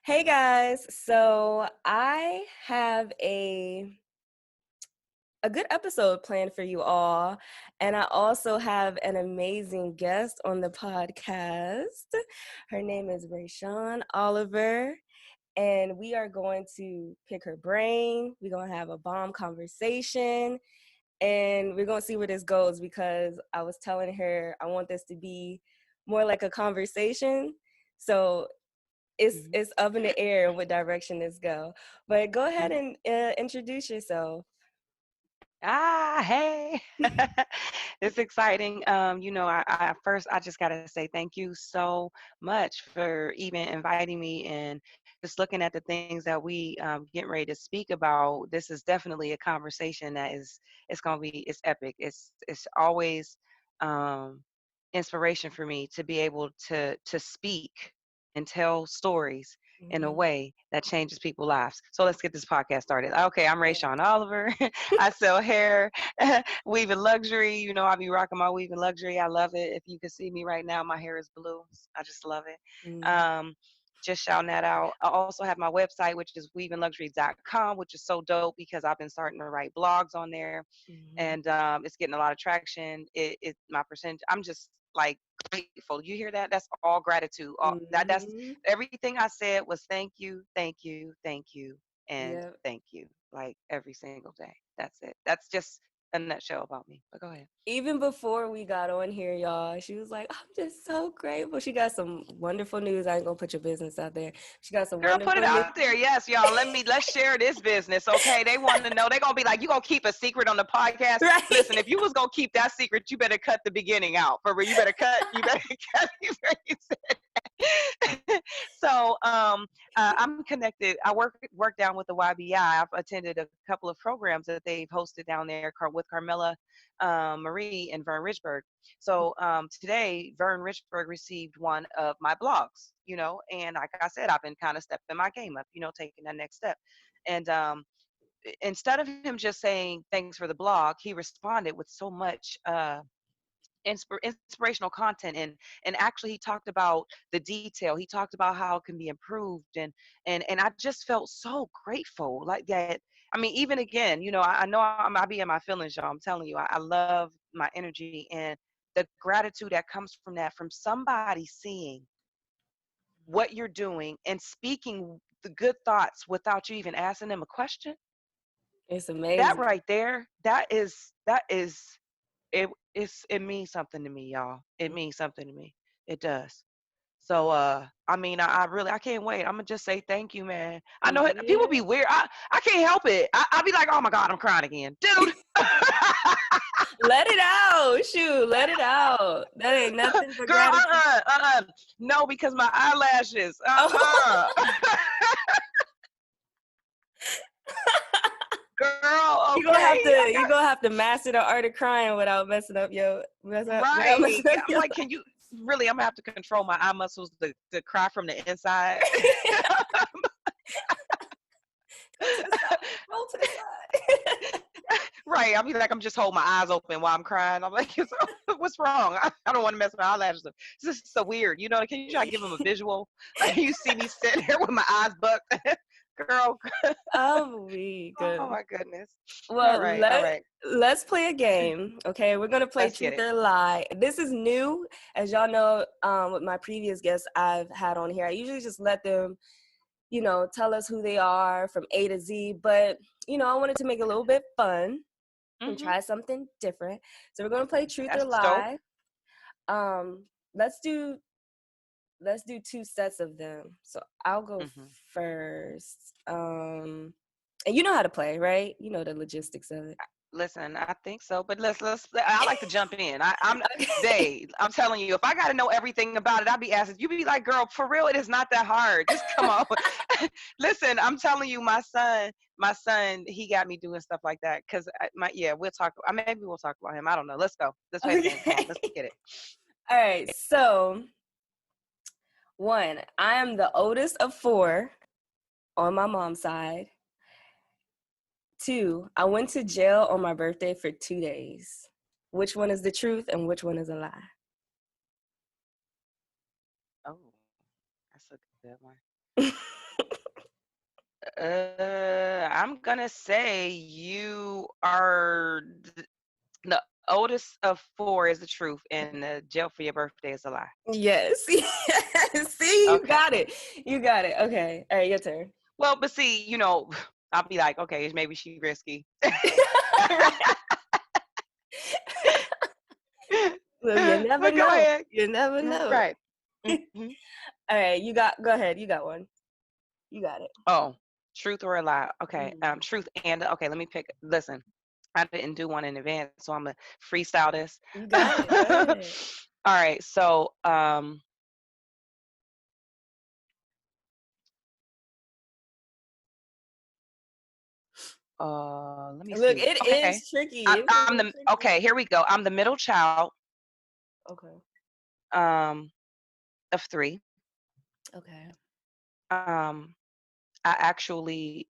Hey guys, so I have a good episode planned for you all, and I also have an amazing guest on the podcast. Her name is Rayshawn Oliver, and we are going to pick her brain. We're going to have a bomb conversation, and we're going to see where this goes because I was telling her I want this to be more like a conversation. So it's up in the air what direction this go. But go ahead and introduce yourself. Hey, it's exciting. I first I just gotta say thank you so much for even inviting me and just looking at the things that we getting ready to speak about. This is definitely a conversation that it's epic. It's always um, inspiration for me to be able to speak and tell stories in a Mm-hmm. way that changes people's lives. So let's get this podcast started. Okay, I'm Yeah. Rayshawn Oliver. I sell hair, weaving luxury. I be rocking my weaving luxury. I love it. If you can see me right now, my hair is blue. I just love it. Mm-hmm. Just shouting that out. I also have my website, which is weavingluxury.com, which is so dope because I've been starting to write blogs on there, Mm-hmm. and it's getting a lot of traction. It my percentage. I'm just like grateful. You hear that? That's all gratitude. That's Mm-hmm. everything I said was thank you, thank you, thank you, and Yep. thank you. Like every single day. That's it. That's just a nutshell about me. But go ahead. Even before we got on here, y'all, she was like, I'm just so grateful. She got some wonderful news. I ain't gonna put your business out there. She got some Girl, put it wonderful news. out there. Yes, y'all. Let's share this business, okay? They want to know. They're gonna be like, you gonna keep a secret on the podcast? Right. Listen, if you was gonna keep that secret, you better cut the beginning out. For real, you better cut. You better cut. You said. So, I'm connected. I work down with the YBI. I've attended a couple of programs that they've hosted down there with Carmela Marie and Vern Richburg. So today, Vern Richburg received one of my blogs, and like I said, I've been kind of stepping my game up, taking that next step. And instead of him just saying thanks for the blog, he responded with so much inspirational content, and actually he talked about the detail. He talked about how it can be improved, and I just felt so grateful like that. I mean, even again, I know I be in my feelings, y'all. I'm telling you, I love my energy and the gratitude that comes from that, from somebody seeing what you're doing and speaking the good thoughts without you even asking them a question. It's That amazing. right there, that is it means something to me, y'all. It means something to me. It does. So I mean, I really I can't wait. I'm gonna just say thank you, man. I know people Yeah. be weird. I can't help it. I be like, oh my God, I'm crying again, dude. Let it out. Shoot, let it out. That ain't nothing but Girl, gratitude. no, because my eyelashes, Oh, girl, you gonna have okay, to master the art of crying without without right. messing up I'm your like, can you really? I'm gonna have to control my eye muscles to cry from the inside. life. Go to the side. Roll to the side. Right. I'll be like, I'm just holding my eyes open while I'm crying. I'm like, what's wrong? I don't want to mess my eyelashes up. This is so weird. Can you try to give them a visual? Like, you see me sitting here with my eyes bucked. Girl, Oh, we oh good. my goodness. All Well, right. All right. let's play a game. Okay, we're gonna play Let's get Truth it. or Lie. This is new, as y'all know. With my previous guests I've had on here, I usually just let them, tell us who they are from A to Z. But I wanted to make it a little bit fun and Hmm. try something different. So we're gonna play Truth or That's dope. Lie. Um, let's do two sets of them. So I'll go Hmm. first. And you know how to play, right? You know the logistics of it. Listen, I think so, but let's. I like to jump in. I'm Okay. Day. I'm telling you, if I got to know everything about it, I'll be asking. You be like, girl, for real, it is not that hard. Just come on. Listen, I'm telling you, my son, he got me doing stuff like that. Cause yeah, we'll talk. Maybe we'll talk about him. I don't know. Let's go. Let's play the game. Come on, let's Okay. get it. All right. So, one, I am the oldest of four on my mom's side. Two, I went to jail on my birthday for 2 days. Which one is the truth and which one is a lie? Oh, that's a good one. I'm gonna say you are the oldest of four is the truth, and the jail for your birthday is a lie. Yes. Yes. See, you Okay. got it. You got it. Okay. All right, your turn. Well, but see, I'll be like, okay, maybe she risky. Right. Look, you never But go know. ahead. You never know. Right. Hmm. All right, go ahead. You got one. You got it. Oh, truth or a lie? Okay. Mhm. Truth and okay. Let me pick. Listen, I didn't do one in advance, so I'm gonna freestyle this. You got it. Go ahead. All right. So, let me Look, see. it Okay. is tricky. I, It's a I'm little the tricky. okay. Here we go. I'm the middle child Okay. um, of three. Okay. Um, I actually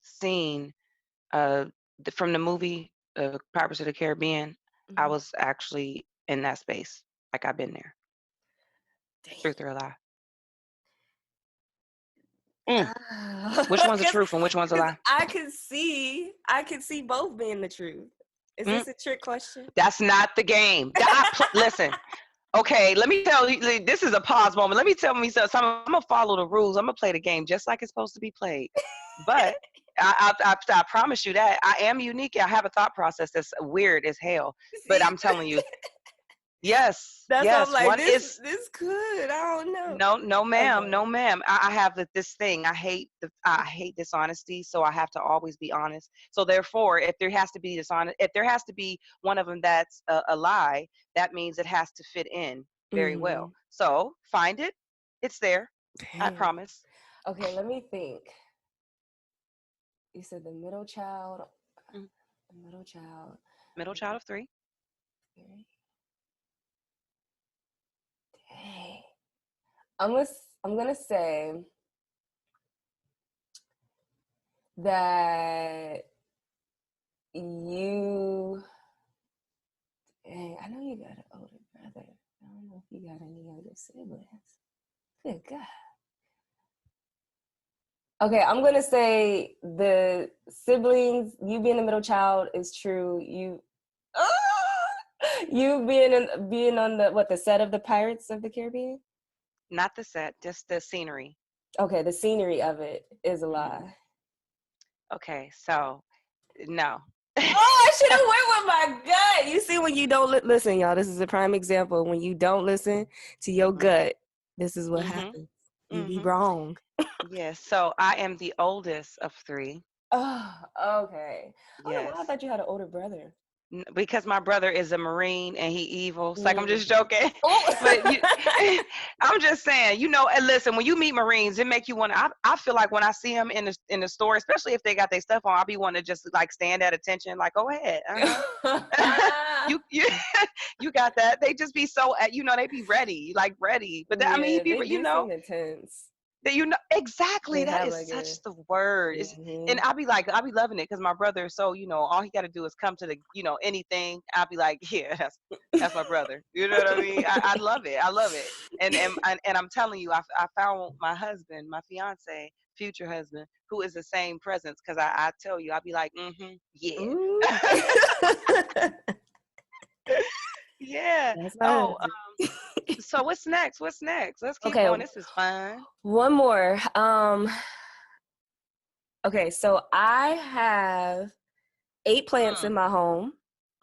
seen from the movie Pirates of the Caribbean. I Mhm. was actually in that space. Like I've been there. Dang. Truth or a lie? Mm. Which one's the Because truth and which one's a lie? I could see both being the truth. Is Mm. this a trick question? That's not the game. Listen. Okay, let me tell you. This is a pause moment. Let me tell me something. I'm gonna follow the rules. I'm gonna play the game just like it's supposed to be played. But I promise you that I am unique. I have a thought process that's weird as hell. But See, I'm telling you, yes, that's why I'm yes. like One this. is This could. I don't know. no, no, ma'am, Okay. no, ma'am. I have this thing. I hate dishonesty, so I have to always be honest. So therefore, if there has to be dishonest, if there has to be one of them that's a lie, that means it has to fit in very well. Mm-hmm. So find it. It's there. I Dang. promise. Okay, let me think. You said the middle child. Mm. The middle child. Middle child of three. Dang. I'm gonna I'm gonna say that you. Dang, I know you got an older brother. I don't know if you got any younger siblings. Good God. Okay, I'm gonna say the siblings. You being the middle child is true. You being on the set of the Pirates of the Caribbean. Not the set, just the scenery. Okay, the scenery of it is a Hmm. lie. Okay, so no. Oh, I should have went with my gut. You see, when you don't listen, y'all, this is a prime example. When you don't listen to your Hmm. gut, this is what Hmm. happens. You be Hmm. wrong. Yes. So I am the oldest of three. Oh, okay. I don't know why I Yes. thought you had an older brother. Because my brother is a Marine and he evil. It's like I'm Mm. just joking, Oh. but I'm just saying, and listen, when you meet Marines, it make you want to. I feel like when I see them in the store, especially if they got their stuff on, I'll be wanting to just like stand at attention, like go ahead, you you got that. They just be so they be ready, like ready. But that, I mean, he Yeah, be they do seem intense. that They exactly, that have is like a. such the word. And Mhm. I'll be loving it because my brother, so all he got to do is come to the anything. I'll be like, yeah, that's my brother. You know what I mean? I love it. I love it. And I'm telling you, I found my husband, my fiance, future husband, who is the same presence. Because I tell you, I'll be like, yeah. Ooh. Yeah. That's my Oh, husband. so what's next? What's next? Let's keep Okay, going. This is fun. one more. Okay, so I have 8 plants Mm, in my home,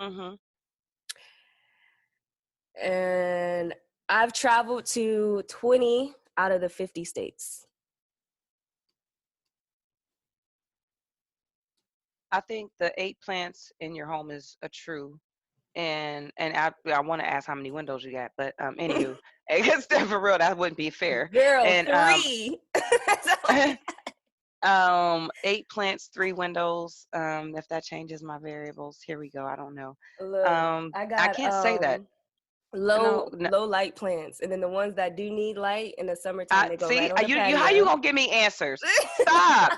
mm-hmm. and I've traveled to 20 out of the 50 states. I think the 8 plants in your home is a true. And I want to ask how many windows you got, but anywho, I guess for real that wouldn't be fair. Girl, And 3. That's all I 8 plants, 3 windows. If that changes my variables, here we go. I don't know. got. Look, I I got can't say that. No, no. low light plants, and then the ones that do need light in the summertime, I they go right see. on the You how you patio. gonna give me answers? Stop.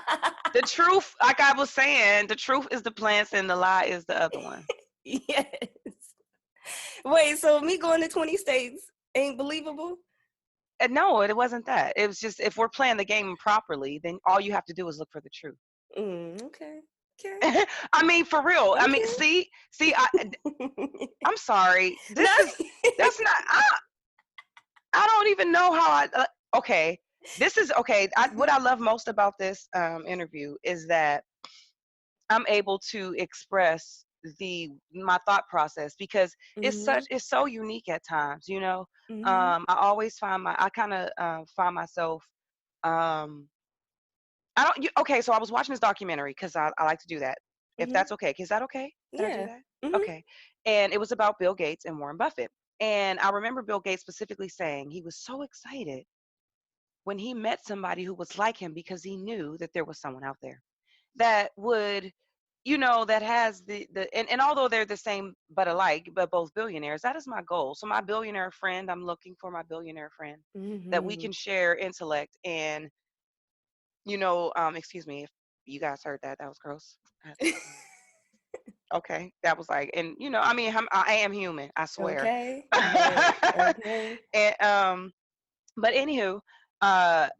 The truth, like I was saying, the truth is the plants and the lie is the other one. Yes. Wait, so me going to 20 states ain't believable? No, it wasn't that. It was just if we're playing the game properly, then all you have to do is look for the truth. Okay. Okay. I mean, for real. I mean, Okay. see, I'm sorry. No. That's not. I don't even know how I. Okay, this is okay. What I love most about this interview is that I'm able to express the my thought process because Mhm. it's so unique at times. Mhm. I always I kind of find myself. Um, I don't. Okay, so I was watching this documentary because I like to do that. If Mhm. that's okay, is that okay that I do Yeah. that? Mhm. Okay, and it was about Bill Gates and Warren Buffett. And I remember Bill Gates specifically saying he was so excited when he met somebody who was like him because he knew that there was someone out there that would, that has and although they're the same but alike, but both billionaires, that is my goal. So my billionaire friend, I'm looking for my billionaire friend that we Mhm. can share intellect and, excuse me if you guys heard that. That was gross. Okay. That was like, and I mean, I am human, I swear. Okay. Right. Okay. And but anywho,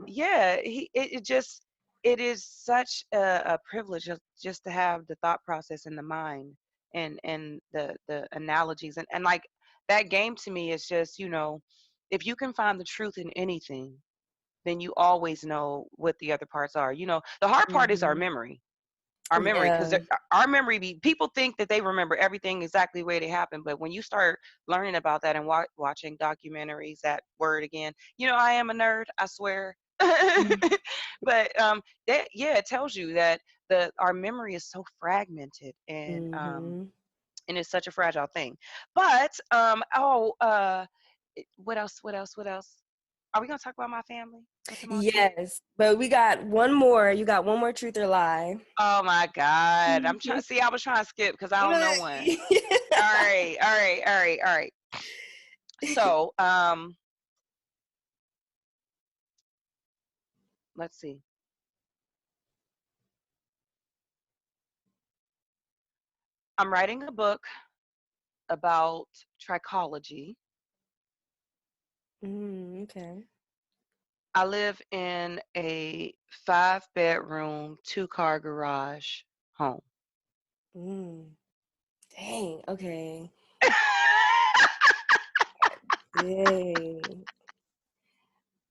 yeah, it just it is such a privilege just to have the thought process in the mind and the analogies and like that game to me is just, if you can find the truth in anything, then you always know what the other parts are. The hard part is Mhm. our memory, because Yeah. our memory people think that they remember everything exactly the way it happened, but when you start learning about that and watching documentaries, that word again, I am a nerd, I swear. Mhm. But that, yeah, it tells you that the our memory is so fragmented, Mhm. and it's such a fragile thing. But what else are we gonna talk about? My family, talking about you? Yes, but we got one more. You got one more truth or lie. Oh my God. I'm trying Mhm. see, I was trying to skip because I don't know one. All right, all right, all right, all right. So, let's see. I'm writing a book about trichology. Okay. I live in a 5-bedroom, 2-car garage home. Mm. Dang. Okay. Dang.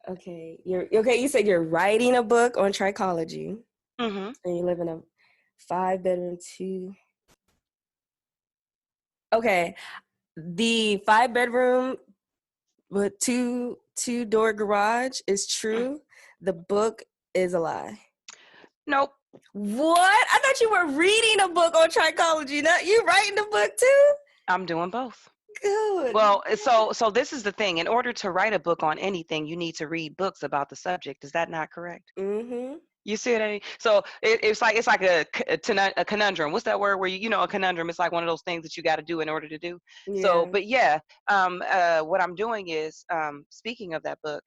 Okay. You're okay. You said you're writing a book on trichology, Hmm. and you live in a 5-bedroom, two. Okay. The 5-bedroom with two door garage is true. The book is a lie. Nope. What? I thought you were reading a book on trichology. Not you writing a book too? I'm doing both. Good. Well, so this is the thing. In order to write a book on anything, you need to read books about the subject. Is that not correct? Mm-hmm. You see what I mean? So it's like a conundrum. What's that word where a conundrum? It's like one of those things that you got to do in order to do. So, Yeah. but yeah, what I'm doing is, speaking of that book,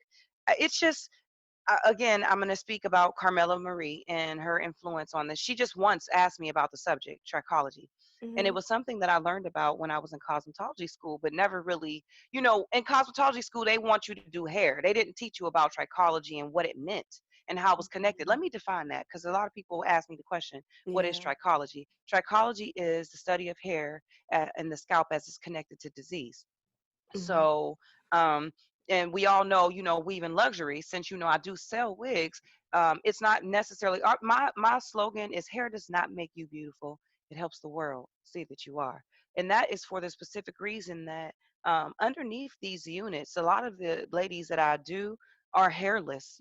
it's just, again, I'm going to speak about Carmela Marie and her influence on this. She just once asked me about the subject, trichology. And it Mm-hmm. was something that I learned about when I was in cosmetology school, but never really, in cosmetology school, they want you to do hair. They didn't teach you about trichology and what it meant and how it was connected. Let me define that, because a lot of people ask me the question, what is Yeah. trichology? Trichology is the study of hair and the scalp as it's connected to disease. Mm-hmm. So, um, and we all know, weaving luxury, since, I do sell wigs. It's not necessarily, my slogan is hair does not make you beautiful. It helps the world see that you are. And that is for the specific reason that, underneath these units, a lot of the ladies that I do are hairless,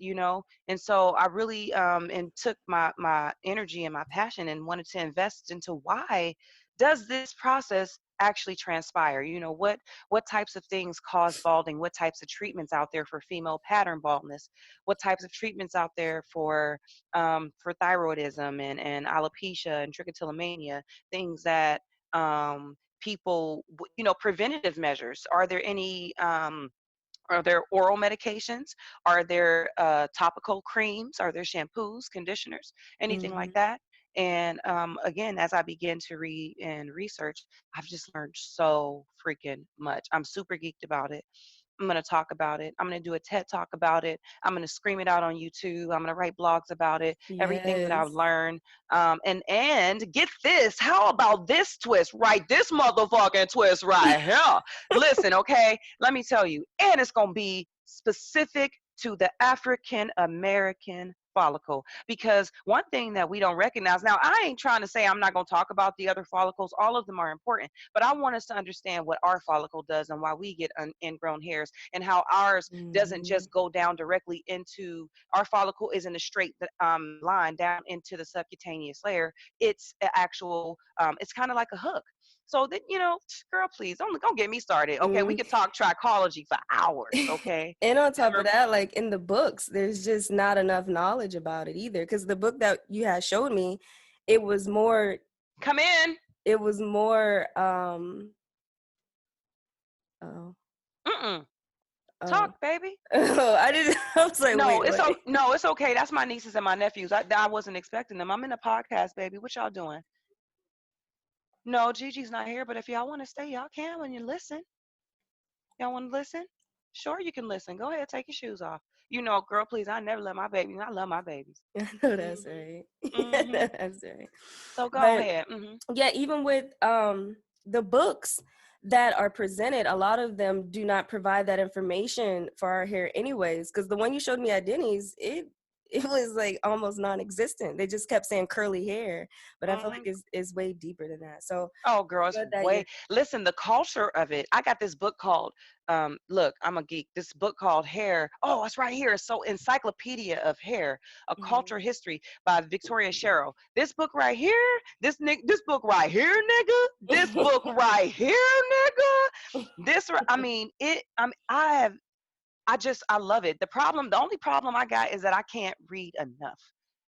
and so I really, and took my energy and my passion and wanted to invest into why does this process actually transpire. What types of things cause balding, what types of treatments out there for female pattern baldness, what types of treatments out there for thyroidism and alopecia and trichotillomania, things that, people, preventative measures. Are there oral medications? Are there topical creams? Are there shampoos, conditioners, anything like Mm-hmm. that? And again, as I begin to read and research, I've just learned so freaking much. I'm super geeked about it. I'm going to talk about it. I'm going to do a TED talk about it. I'm going to scream it out on YouTube. I'm going to write blogs about it. Everything that I've Yes. learned. And get this. How about this twist? Right, this motherfucking twist right here. Listen, okay. Let me tell you. And it's going to be specific to the African American follicle, because one thing that we don't recognize, now I ain't trying to say I'm not going to talk about the other follicles, all of them are important, but I want us to understand what our follicle does and why we get ingrown hairs, and how ours doesn't Hmm. just go down directly into, our follicle isn't a straight line down into the subcutaneous layer. It's an actual it's kind of like a hook. So that, girl, please don't get me started. Okay, we Hmm. could talk trichology for hours. Okay. And on top of Never that, like in the books, there's just not enough knowledge about it either. Because the book that you had showed me, it was more, come in. it was more, oh, Mm-mm. oh, Talk, baby. oh, I didn't, I was like, No, wait, what? no, it's okay. That's my nieces and my nephews. I wasn't expecting them. I'm in a podcast, baby. What y'all doing? No, Gigi's not here, but if y'all want to stay, y'all can when you listen. Y'all want to listen? Sure, you can listen. Go ahead, take your shoes off. Girl, please, I never let my babies. I love my babies. I know that's Mhm. right. I Mhm. know that's right. So go But ahead. Mhm. yeah, even with the books that are presented, a lot of them do not provide that information for our hair anyways, because the one you showed me at Denny's, it was like almost non-existent. They just kept saying curly hair, but I feel like Mhm. it's way deeper than that. So Oh, it's girl, it's good that way. you're. Listen, the culture of it. I got this book called, look, I'm a geek. This book called Hair. Oh, it's right here. So, Encyclopedia of Hair, a Mhm. culture history by Victoria Sherrill. This book right here, this book right here, nigga. This book right here, nigga. I mean, I love it. The only problem I got is that I can't read enough.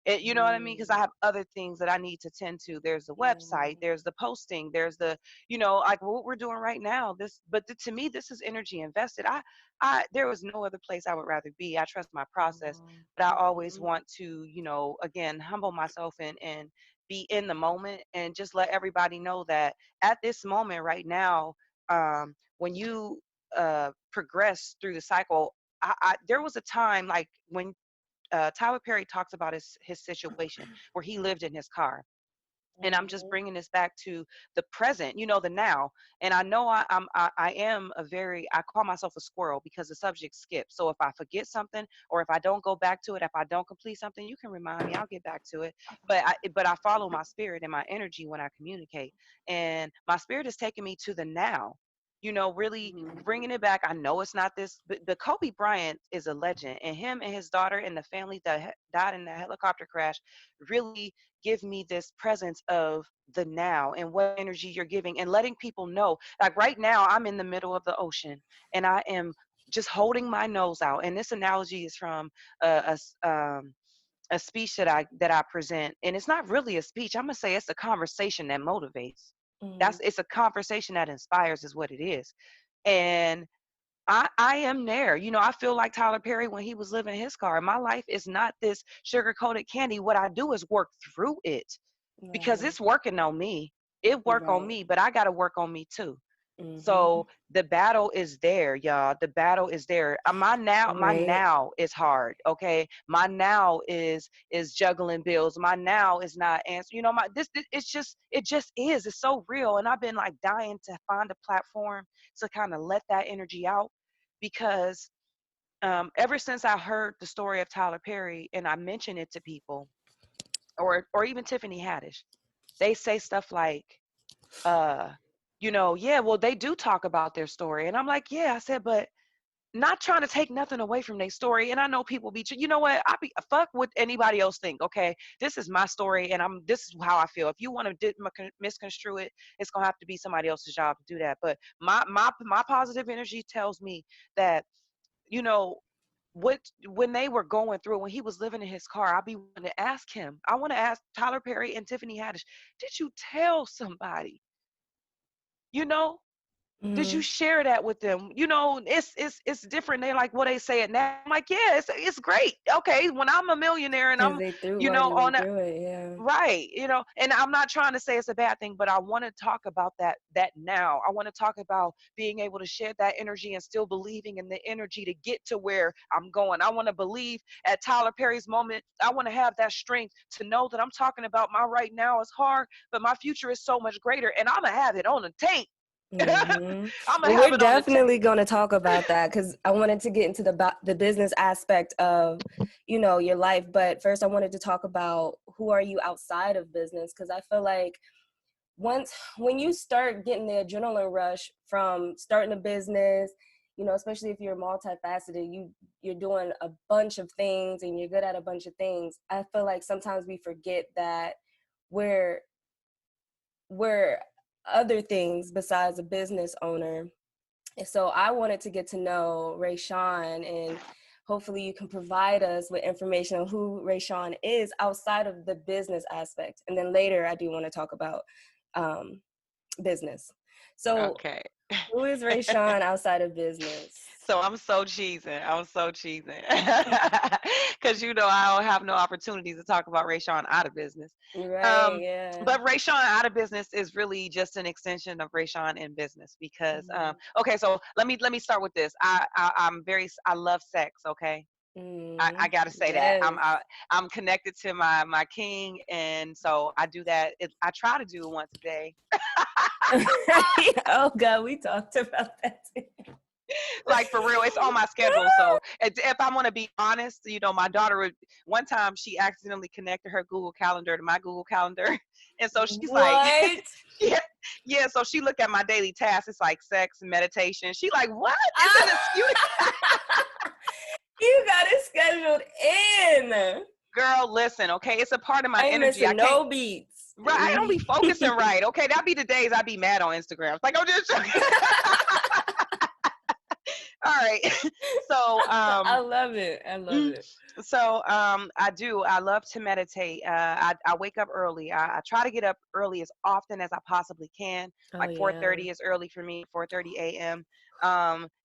You know what I mean? Because I Mm, have other things that I need to tend to. There's the website, yeah. there's the posting, there's the, like what we're doing right now. To me, this is energy invested. There was no other place I would rather be. I trust my process, but I always Mhm. want to, again, humble myself and be in the moment and just let everybody know that at this moment right now, when you progress through the cycle. There was a time like when Tyler Perry talks about his situation where he lived in his car, and I'm just Mhm. bringing this back to the present, the now. And I know I am I call myself a squirrel because the subject skips. So if I forget something or if I don't go back to it, if I don't complete something, you can remind me. I'll get back to it. But I follow my spirit and my energy when I communicate, and my spirit is taking me to the now. Really Mhm. bringing it back. I know it's not this, but Kobe Bryant is a legend, and him and his daughter and the family that died in the helicopter crash really give me this presence of the now and what energy you're giving and letting people know. Like right now, I'm in the middle of the ocean and I am just holding my nose out. And this analogy is from a speech that I present, and it's not really a speech. I'm gonna say it's a conversation that motivates. Mhm. It's a conversation that inspires, is what it is. And I am there. I feel like Tyler Perry when he was living his car. My life is not this sugar coated candy. What I do is work through it because Right. it's working on me. It work on Right. me, but I got to work on me too. Mhm. So the battle is there, y'all. The battle is there. My Right. now is hard. Okay, my now is juggling bills. My now is not answer. It just is. It's so real, and I've been like dying to find a platform to kind of let that energy out, because ever since I heard the story of Tyler Perry and I mention it to people, or even Tiffany Haddish, they say stuff like, uh, yeah, well, they do talk about their story. And I'm like, yeah, I said, but not trying to take nothing away from their story. And I know people you know what? I be fuck what anybody else think. Okay, this is my story, and this is how I feel. If you want to misconstrue it, it's gonna have to be somebody else's job to do that. But my positive energy tells me that, you know, what when they were going through, when he was living in his car, I'll be wanting to ask him. I want to ask Tyler Perry and Tiffany Haddish, did you tell somebody? You know, Did you Mhm. share that with them? You know, it's different. They like, well, they say it now. I'm like, yeah, it's great. Okay, when I'm a millionaire and Because I'm, they you know, already on went that. through it, yeah. Right, you know, and I'm not trying to say it's a bad thing, but I want to talk about that now. I want to talk about being able to share that energy and still believing in the energy to get to where I'm going. I want to believe at Tyler Perry's moment. I want to have that strength to know that I'm talking about my right now is hard, but my future is so much greater, and I'm gonna have it on the tape. Hmm. I'm gonna Well, have we're it on the tape. definitely going to talk about that because I wanted to get into the business aspect of, your life. But first, I wanted to talk about who are you outside of business, because I feel like when you start getting the adrenaline rush from starting a business, especially if you're multifaceted, you're doing a bunch of things and you're good at a bunch of things. I feel like sometimes we forget that we're we're other things besides a business owner. And so I wanted to get to know Rayshawn, and hopefully you can provide us with information on who Rayshawn is outside of the business aspect. And then later I do want to talk about um, business. So Okay. who is Rayshawn outside of business? So I'm so cheesing. I'm so cheesing. Because you know I don't have no opportunities to talk about Rayshawn out of business. Right, Um, yeah. but Rayshawn out of business is really just an extension of Rayshawn in business because Mm, okay, so let me start with this. I love sex, okay? I mm, gotta say that. yes. I'm connected to my king, and so I do that. I try to do it once a day. Oh God, we talked about that too. Like for real, it's on my schedule. So if I want to be honest, you know, my daughter would one time she accidentally connected her Google Calendar to my Google Calendar, and so she's like, What? yeah, yeah. So she looked at my daily tasks. It's like sex and meditation. She like, what? It's an excuse, You got it scheduled in. girl. Listen, okay, it's a part of my I ain't energy. I missing can't. no beats. Right, I don't be focusing right. Okay, that be the days I be mad on Instagram. It's like I'm just joking. All right. So I love it. I love Mm, it. I do. I love to meditate. I wake up early. I try to get up early as often as I possibly can. Oh Like yeah. 4:30 is early for me. 4:30 a.m.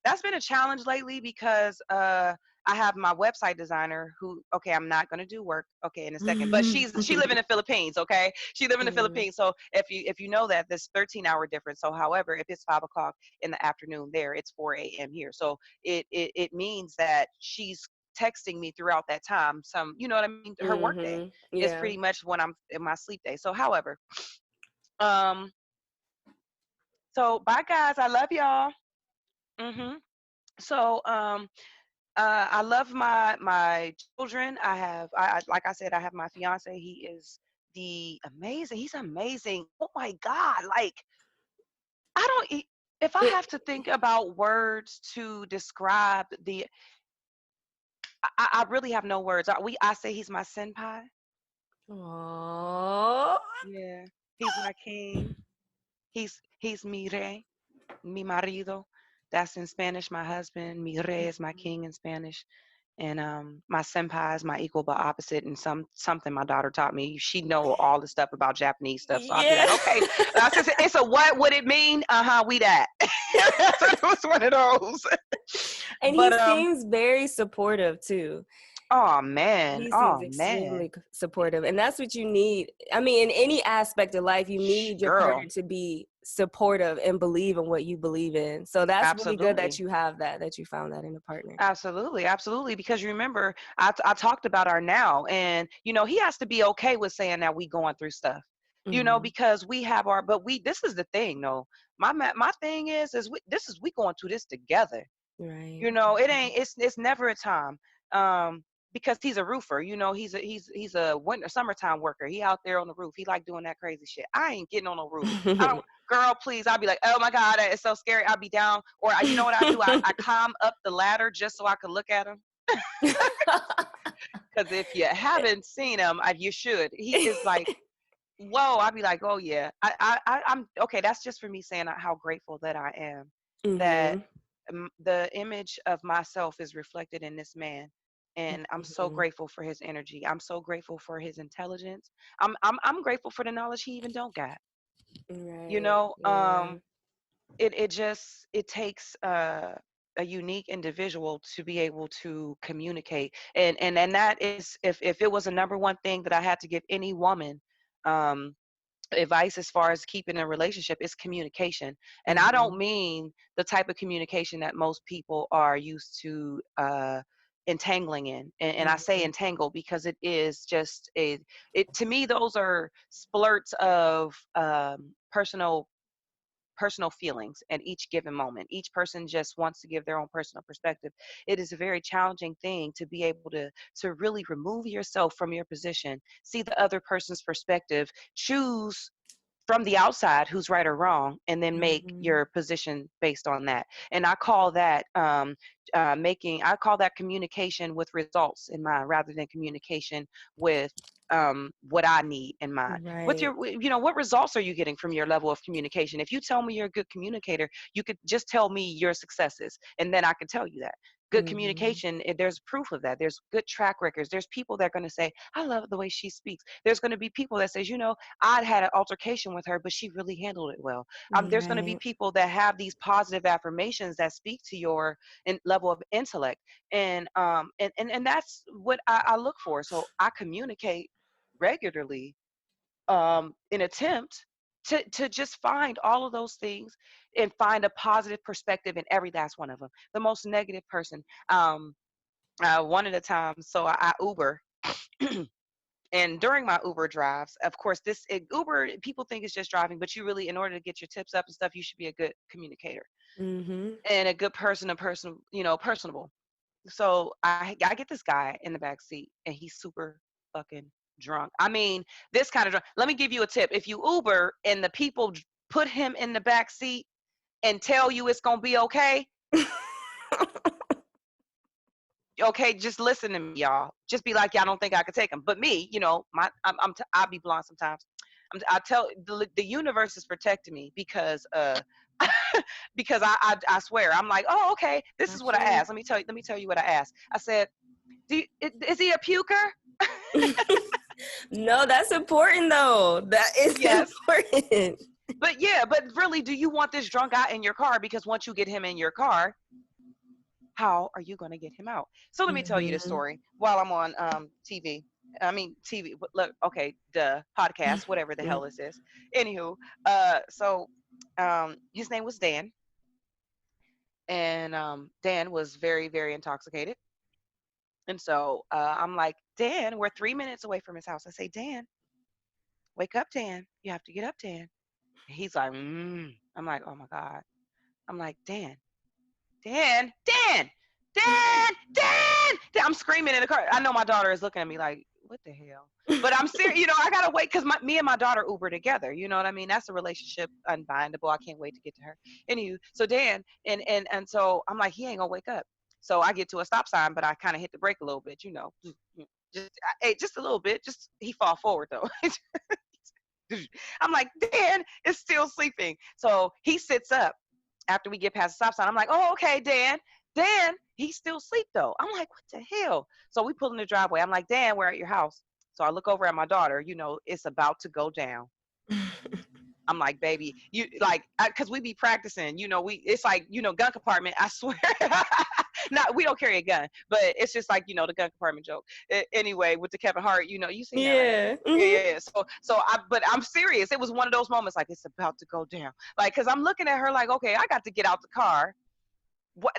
That's been a challenge lately because I have my website designer who. Okay, I'm not gonna do work. Okay, in a second. But she live in the Philippines. Okay, she live in the Mhm. Philippines. So if you know that there's 13-hour difference. So however, if it's 5 o'clock in the afternoon there, it's 4 a.m. here. So it means that she's texting me throughout that time. Some, you know what I mean? Her work day Mhm. is Yeah. pretty much when I'm in my sleep day. So, however, um, so bye guys, I love y'all. hmm So, I love my children. Like I said, I have my fiance. He is he's amazing. Oh my God! Like I don't. If I It. have to think about words to describe I really have no words. I say he's my senpai. Aww. Yeah, he's my king. He's mi rey, mi marido. That's in Spanish, my husband. Mi rey is my king in Spanish. And my senpai is my equal but opposite. And something my daughter taught me. She know all the stuff about Japanese stuff. So I'd be Yeah. like, okay. I said, it's a what would it mean? Uh-huh, we that. So it was one of those. And he But seems very supportive too. oh man. He seems Oh man. extremely supportive, and that's what you need. I mean, in any aspect of life, you need your partner Girl. to be supportive and believe in what you believe in. So that's really good that Absolutely. you have that you found that in a partner. Absolutely, absolutely. Because you remember, I talked about our now, and you know he has to be okay with saying that we going through stuff. You know, Hmm. because we have our, but we. This is the thing, though. My thing is we going through this together. Right. You know, it ain't. It's never a time. Um, because he's a roofer. You know, he's a winter summertime worker. He out there on the roof. He like doing that crazy shit. I ain't getting on no roof. I don't. Girl, please. I'll be like, oh my god, it's so scary. I'll be down, or you know what I do? I climb up the ladder just so I can look at him. Because if you haven't seen him, you should. He is like, whoa. I'd be like, oh yeah. I'm okay. That's just for me saying how grateful that I am that Hmm. the image of myself is reflected in this man, and I'm so Hmm. grateful for his energy. I'm so grateful for his intelligence. I'm grateful for the knowledge he even don't got. You Right. know, Yeah. it takes a unique individual to be able to communicate, and that is, if it was a number one thing that I had to give any woman, um advice as far as keeping a relationship, is communication. And I don't Mhm. mean the type of communication that most people are used to entangling in. And I say Mhm. entangle because it is just it to me, those are splurts of personal feelings at each given moment. Each person just wants to give their own personal perspective. It is a very challenging thing to be able to really remove yourself from your position, see the other person's perspective, choose from the outside who's right or wrong, and then make Mhm. your position based on that. And I call that I call that communication with results in mind, rather than communication with what I need in mind. With Right. your, what results are you getting from your level of communication? If you tell me you're a good communicator, you could just tell me your successes, and then I could tell you that. Good Mhm. communication, there's proof of that. There's good track records. There's people that are going to say, I love the way she speaks. There's going to be people that says, I'd had an altercation with her, but she really handled it well. There's going to be Right. people that have these positive affirmations that speak to your level of intellect, and that's what I look for. So I communicate regularly, in attempt to just find all of those things and find a positive perspective in every last one of them. The most negative person, one at a time. So I Uber. And during my Uber drives, of course, Uber, people think it's just driving, but you really, in order to get your tips up and stuff, you should be a good communicator Mhm. and a good personable. So I get this guy in the back seat, and he's super fucking drunk. I mean, this kind of drunk. Let me give you a tip: if you Uber and the people put him in the back seat and tell you it's gonna be okay, okay, just listen to me, y'all. Just be like, y'all don't think I could take him. But me, I'll be blunt sometimes. I tell the universe is protecting me because because I swear I'm like, oh, okay, this is Got what I you. asked. Let me tell you what I asked. I said, is he a puker? No, that's important though. That is Yes. important. But yeah, but really, do you want this drunk guy in your car? Because once you get him in your car, how are you going to get him out? So let me tell you the Mhm. story while I'm on TV. I mean TV. Look, okay, the podcast, whatever the hell this is. Anywho, so his name was Dan, and Dan was very, very intoxicated. And so I'm like, Dan, we're 3 minutes away from his house. I say, Dan, wake up, Dan. You have to get up, Dan. And he's like, I'm like, oh my God. I'm like, Dan, Dan, Dan, Dan, Dan, Dan. I'm screaming in the car. I know my daughter is looking at me like, what the hell? But I'm serious. I gotta wait because me and my daughter Uber together. You know what I mean? That's a relationship unbindable. I can't wait to get to her. Anywho, so Dan and so I'm like, he ain't gonna wake up. So I get to a stop sign, but I kind of hit the brake a little bit. Just a little bit. Just he fall forward though. I'm like, Dan is still sleeping. So he sits up after we get past the stop sign. I'm like, oh, okay, Dan. Dan, he's still asleep though. I'm like, what the hell? So we pull in the driveway. I'm like, Dan, we're at your house. So I look over at my daughter, it's about to go down. I'm like, baby, you like, cause we be practicing, it's like, gun compartment. I swear, not we don't carry a gun, but it's just like, the gun compartment joke. Anyway, with the Kevin Hart, you seen that, right? Yeah. Yeah, Mhm. yeah, yeah. But I'm serious. It was one of those moments, like it's about to go down, like, cause I'm looking at her like, okay, I got to get out the car.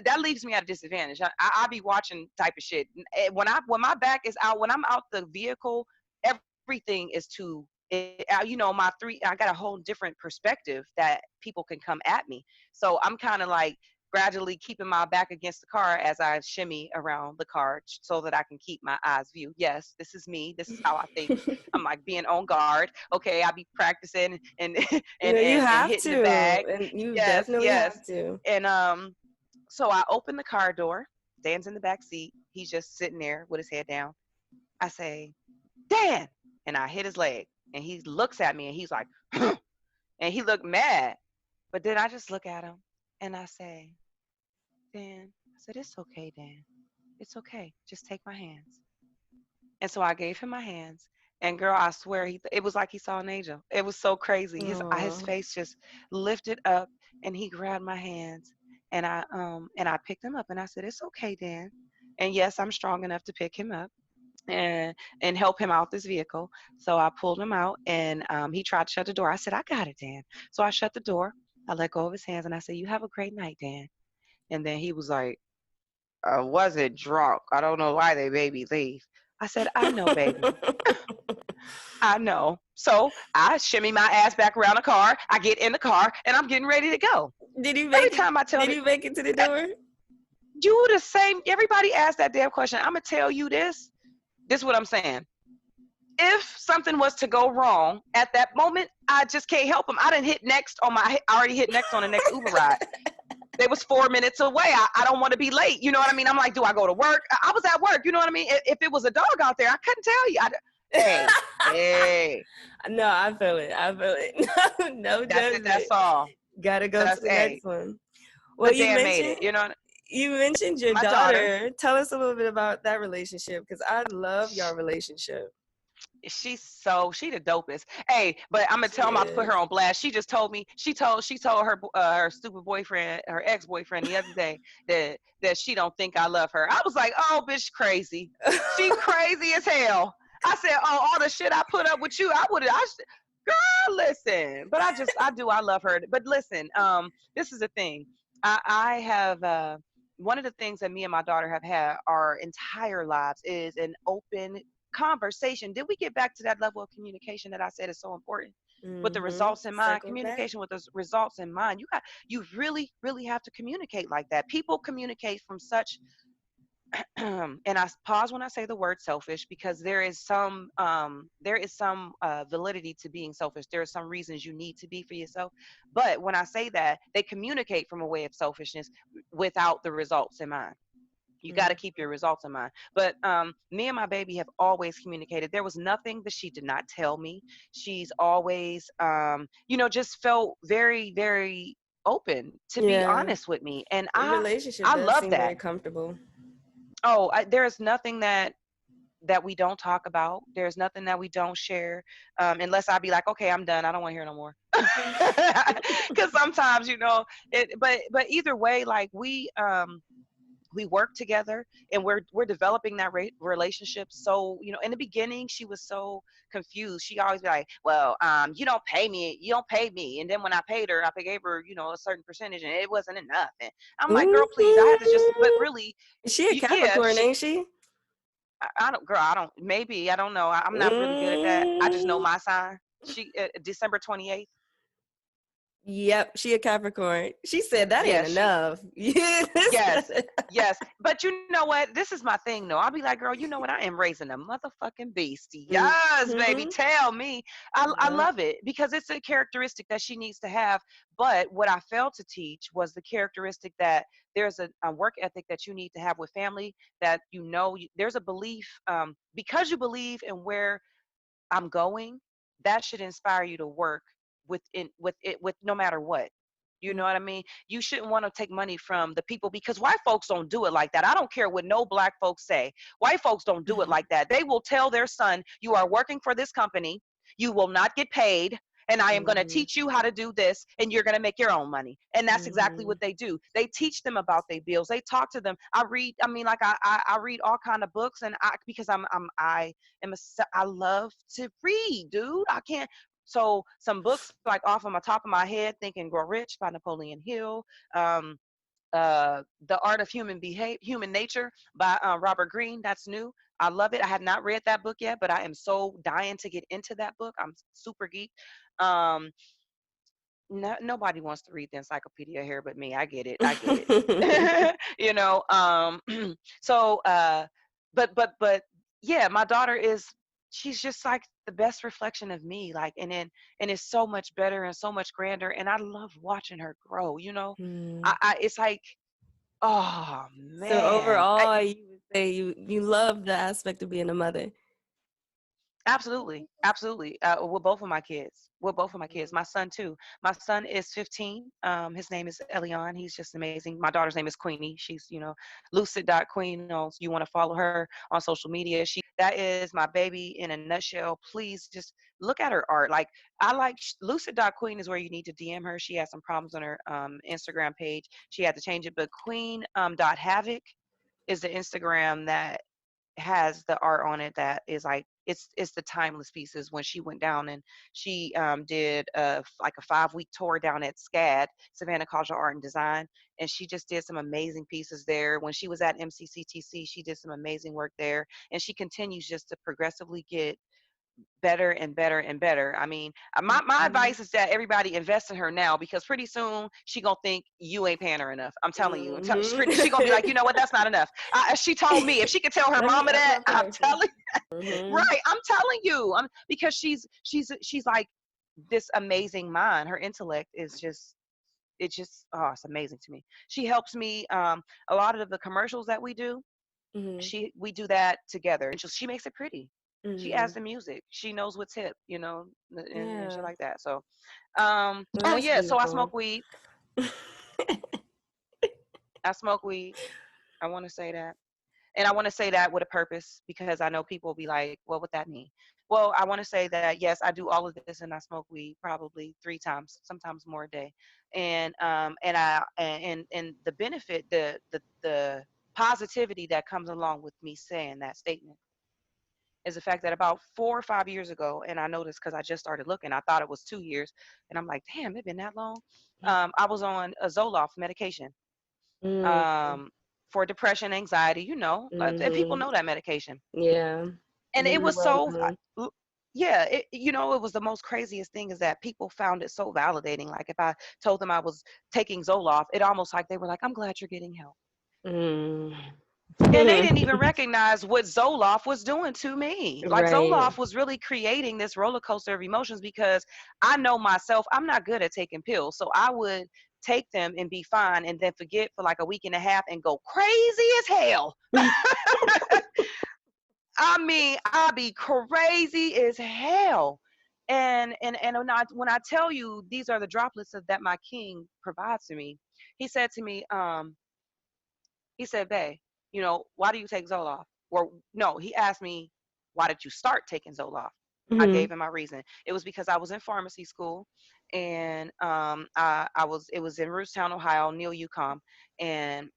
That leaves me at a disadvantage. I be watching type of shit. When my back is out, when I'm out the vehicle, everything is my three. I got a whole different perspective that people can come at me. So I'm kind of like gradually keeping my back against the car as I shimmy around the car so that I can keep my eyes view. Yes, this is me. This is how I think. I'm like being on guard. Okay, I be practicing and You know, and you and, and have hitting the to, bag. and you Yes, definitely yes. have to. And so I open the car door. Dan's in the back seat. He's just sitting there with his head down. I say, Dan, and I hit his leg, and he looks at me, and he's like, and he looked mad. But then I just look at him, and I say, Dan, I said, it's okay, Dan. It's okay. Just take my hands. And so I gave him my hands. And girl, I swear, it was like he saw an angel. It was so crazy. His Aw. face just lifted up. And he grabbed my hands, and I picked him up, and I said, "It's okay, Dan." And yes, I'm strong enough to pick him up and help him out this vehicle. So I pulled him out, and he tried to shut the door. I said, "I got it, Dan." So I shut the door. I let go of his hands, and I said, "You have a great night, Dan." And then he was like, "I wasn't drunk. I don't know why they made me leave." I said, "I know, baby. I know." So I shimmy my ass back around the car. I get in the car, and I'm getting ready to go. Did he Every make it? time I tell Did it, he make it to the door? you the same. Everybody asks that damn question. I'm gonna tell you this. This is what I'm saying. If something was to go wrong at that moment, I just can't help them. I didn't hit next on my. I already hit next on the next Uber ride. They was 4 minutes away. I don't want to be late. You know what I mean? I'm like, do I go to work? I was at work. You know what I mean? If it was a dog out there, I couldn't tell you. Hey, hey, No, I feel it. I feel it. No, no that's it. judgment. That's all. Gotta go to That's the a. next one. Well, But Dan made it. You know, you mentioned your my daughter. daughter. Tell us a little bit about that relationship because I love your relationship. She the dopest. Hey, but I'm gonna She tell him about to put her is. on blast. She just told me she told her stupid boyfriend, her ex boyfriend, the other day that she don't think I love her. I was like, oh, bitch, crazy. She crazy as hell. I said, oh, all the shit I put up with you, I would have. Girl, listen. But I love her. But listen, this is the thing. I have one of the things that me and my daughter have had our entire lives is an open conversation. Did we get back to that level of communication that I said is so important? With the Mm-hmm. results in mind, Circle back. communication with the results in mind. You really, really have to communicate like that. People communicate from such and I pause when I say the word selfish because there is some validity to being selfish. There are some reasons you need to be for yourself, but when I say that, they communicate from a way of selfishness without the results in mind. You got to Mm. keep your results in mind. But me and my baby have always communicated. There was nothing that she did not tell me. She's always, just felt very, very open to be Yeah, honest with me, and your I relationship I does love seem very that. comfortable. Oh, there is nothing that we don't talk about. There's nothing that we don't share, unless I be like, okay, I'm done. I don't want to hear no more. Because sometimes, it. But either way, like we work together and we're developing that relationship. So in the beginning she was so confused. She always be like, well, you don't pay me. And then when I paid her, I gave her a certain percentage and it wasn't enough. And I'm like, girl, please, I had to just, but Mhm. really, She a yeah, Capricorn, ain't she? I don't, girl, I don't, maybe, I don't know. I'm not really good at that. I just know Mm. my sign. She December 28th. Yep, she a Capricorn. She said that ain't Yes, she. enough. Yes. Yes, yes. But you know what? This is my thing, though. I'll be like, girl, you know what? I am raising a motherfucking beast. Yes, baby. Mm-hmm. Tell me. I Yep. love it because it's a characteristic that she needs to have. But what I failed to teach was the characteristic that there's a work ethic that you need to have with family, that there's a belief, because you believe in where I'm going, that should inspire you to work with no matter what. You know what I mean? You shouldn't want to take money from the people because white folks don't do it like that. I don't care what no black folks say. White folks don't do it like that. They will tell their son, you are working for this company, you will not get paid, and I am going to Mm-hmm. teach you how to do this, and you're going to make your own money. And that's exactly Mm-hmm. what they do. They teach them about their bills. They talk to them. I read all kind of books, and because I love to read, dude. I can't. So some books like off of my top of my head, Think and Grow Rich by Napoleon Hill. Um, the Art of Human Nature by Robert Greene. That's new. I love it. I have not read that book yet, but I am so dying to get into that book. I'm super geek. Um, Nobody wants to read the encyclopedia here but me. I get it. I get it. So but yeah, my daughter she's just like the best reflection of me, like, and it's so much better and so much grander, and I love watching her grow. Mm. I It's like, oh So man. overall, you would say you love the aspect of being a mother. Absolutely, absolutely. With both of my kids, with both of my kids, my son too. My son is 15. His name is Elion. He's just amazing. My daughter's name is Queenie. She's, lucid.queen. You want to follow her on social media. That is my baby in a nutshell. Please just look at her art. Like, I like lucid.queen is where you need to DM her. She has some problems on her Instagram page. She had to change it, but queen dot havoc is the Instagram that has the art on it that is like it's the timeless pieces. When she went down and she did like a 5-week tour down at SCAD, Savannah College of Art and Design, and she just did some amazing pieces there. When she was at MCCTC, she did some amazing work there, and she continues just to progressively get better and better and better. I mean, my Mhm. advice is that everybody invest in her now, because pretty soon she gonna think you ain't paying her enough. I'm telling you. She gonna be like, you know what? That's not enough. She told me if she could tell her Let me mama up that, my I'm prices. telling. Mhm. Right, I'm telling you. Because she's like this amazing mind. Her intellect is just it's amazing to me. She helps me a lot of the commercials that we do. Mhm. We do that together, and she makes it pretty. She adds Mhm. the music. She knows what's hip, and shit Yeah. like that. So, Well, oh that's yeah, so I beautiful. smoke weed. I smoke weed. I want to say that. And I want to say that with a purpose, because I know people will be like, what would that mean? Well, I want to say that yes, I do all of this, and I smoke weed probably 3 times, sometimes more a day. And the benefit, the positivity that comes along with me saying that statement is the fact that about 4 or 5 years ago, and I noticed because I just started looking, I thought it was 2 years, and I'm like, damn, it been that long. I was on a Zoloft medication Mm, um, for depression, anxiety, and people mhm. know that medication. Yeah. And it Very was well so, known. yeah, it was the most craziest thing is that people found it so validating. Like if I told them I was taking Zoloft, it almost like they were like, I'm glad you're getting help. Mm. And they didn't even recognize what Zoloft was doing to me. Like Right. Zoloft was really creating this roller coaster of emotions, because I know myself, I'm not good at taking pills. So I would take them and be fine, and then forget for like a week and a half and go crazy as hell. I mean, I be crazy as hell. And when I tell you these are the droplets that my king provides to me, he said to me, he said, Bae, why do you take Zoloft? Or no, he asked me, why did you start taking Zoloft? I Mhm. gave him my reason. It was because I was in pharmacy school, and it was in Rootstown, Ohio, near UCOM, and